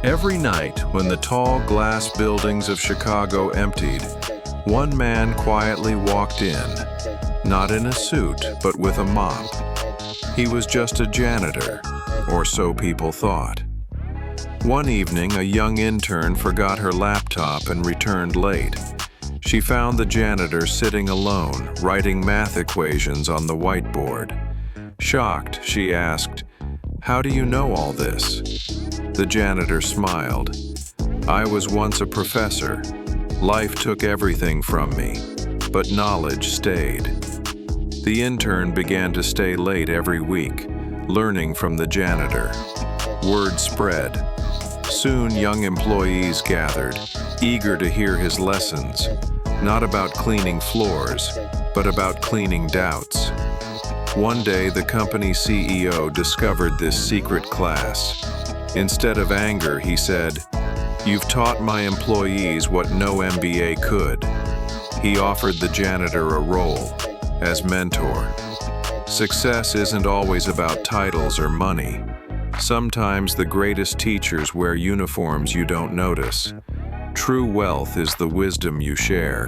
Every night, when the tall glass buildings of Chicago emptied, one man quietly walked in, not in a suit, but with a mop. He was just a janitor, or so people thought. One evening, a young intern forgot her laptop and returned late. She found the janitor sitting alone, writing math equations on the whiteboard. Shocked, she asked, "How do you know all this?" The janitor smiled. "I was once a professor. Life took everything from me, but knowledge stayed." The intern began to stay late every week, learning from the janitor. Word spread. Soon, young employees gathered, eager to hear his lessons, not about cleaning floors, but about cleaning doubts. One day, the company CEO discovered this secret class. Instead of anger, he said, "You've taught my employees what no MBA could." He offered the janitor a role as mentor. Success isn't always about titles or money. Sometimes the greatest teachers wear uniforms you don't notice. True wealth is the wisdom you share.